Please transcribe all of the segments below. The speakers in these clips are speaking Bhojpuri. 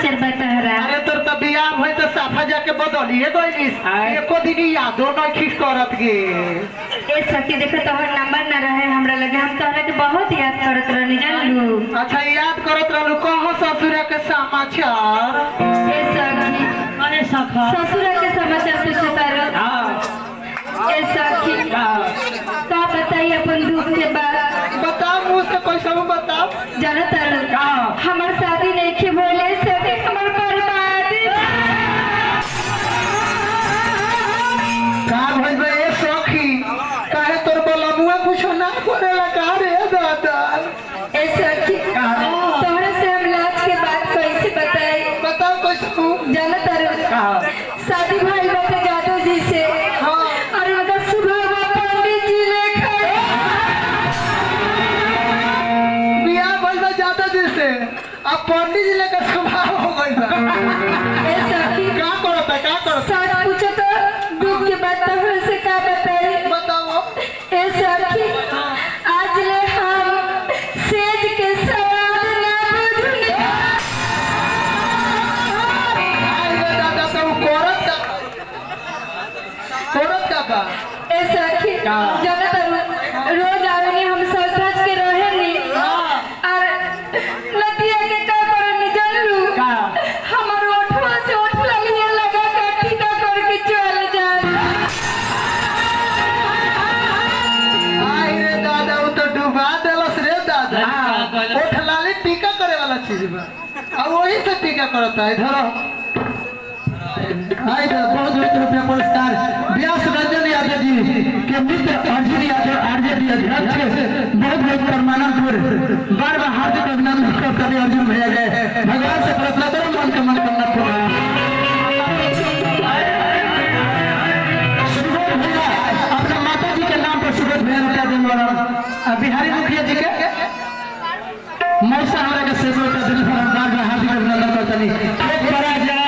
समाचार बतहरा। अरे तोर त बियाह होय त साफा जाके बदलिए गइलिस। एको दिन यादो न खिस करत गे। ए सखी देखे तोहर नंबर न रहे हमरा लगे, हम तोहरा के बहुत याद करत रहनी जानलू। अच्छा याद करत रहलू, कहो ससुरा के समाचार। ए सखी अरे सखा ससुरा के समाचार पूछता रह। ए सखी का बताई अपन दुख के बात। बताओ मुझ से कैसे बताओ। जानता रह हमार शादी नहीं की बोले सके हमार बर्बादी का भइल बे ए सखी, काहे तोर बलमुआ कुछो ना करेला का रे दादा। ए सखी तोहरा से हम लाज के बात कैसे बताई। बताओ कैसे। जानता रह शादी भाई बाटे जादू जी से। और मतलब सुबह में पंडित जी लेकर बियाह भइल बा जादू जी से, अब पंडित जी लेकर स्वभाव हो गइल बा। ए सखी का करता का करता सच पूछो तो दुख की बात तोहरा से का बताई। बताओ। ए सखी आज ले हम सेज के सवाल ना बुझने। आई रे दादा तो करत का बा। ए सखी जानता रह रोज आवेनी हम सज के रहेनी और लतिया के का करनी जानलू। हमर ओठवा से ओठ ललिया लगा के टीका करके चल जाए। आई रे दादा वो तो डुबा देलस रे दादा। ओठ लाली टीका करे वाला चीज बा, अब वही से टीका करता है। धरो आई तो बहुत रुपया पुरस्कार व्यास रंजन यादव जी के मित्र अर्जुन यादव आरजेडी अध्यक्ष बहुत बहुत परमानंदपुर बार बार हार्दिक अभिनंदन करते हैं अर्जुन भैया गए। भगवान से प्रार्थना करो मन का मन करना पूरा। सुबोध भैया अपना माता जी के नाम पर सुबोध भैया रुपया देने वाला बिहारी मुखिया जी के मौसा हमारे के सेवा का दिल पर बार बार हार्दिक अभिनंदन करते हैं। एक बड़ा जरा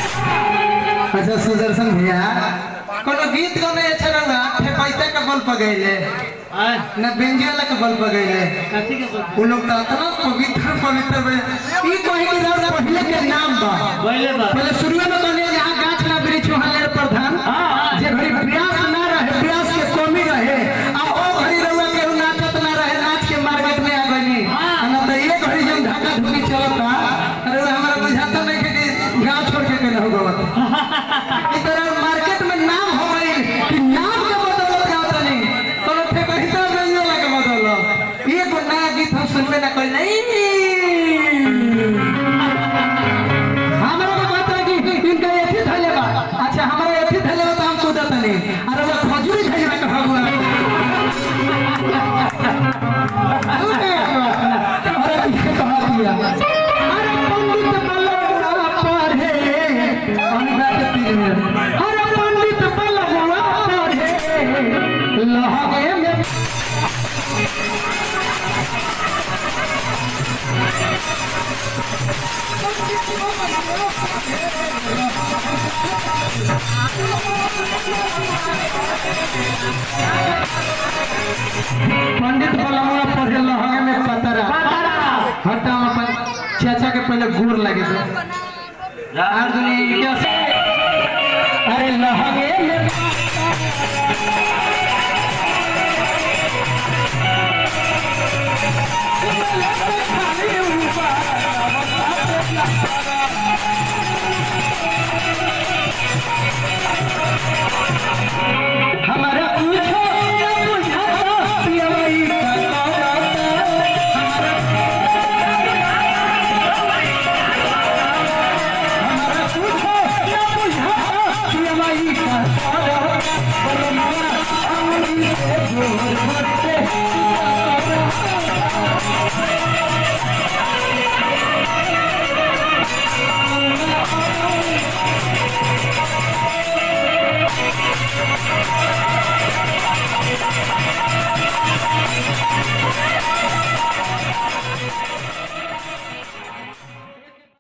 अच्छा सुदर्शन भैया कोनो गीत गाने अच्छा रहा पैसा का बल पगैले न बेंजी वाला के बल पगैले वो लोग तो इतना पवित्र पवित्र ई कहे कि रात पहले के नाम बा पहले शुरू में कहले यहां गाछ ना वृक्ष वहां लेर प्रधान जे घड़ी प्रयास ना रहे प्रयास के कमी रहे आ ओ घड़ी रहुआ के नाचत ना रहे नाच के मार्केट में आ गनी ना तो ये घड़ी जब ढाका ढुकी चलता अरे हमरा बुझाता नहीं कि गांव छोड़ के केना होगा इधर मार्केट में नाम हो गई कि नाम के बदौलत का होता नहीं कोनो ठेकहिता बेंजो लगे बदौलत ये को नया गीत हम सुनबे ना कोई नहीं हमरा को बात है कि इनका एथी धले बा अच्छा हमरा एथी धले बा तो हम कूदत नहीं अरे वो खजूरी खाई में कहा हुआ अरे ये कहा दिया अरे पंडित बल्लवा पर है अनुगा के तीर में अरे पंडित बल्लवा पर है लहगे में पंडित बल्लवा पढ़े लहगे में पतरा हटा अपन चाचा के पहले गुड़ लगे थे यार दुनिया से अरे लहगे में हमारे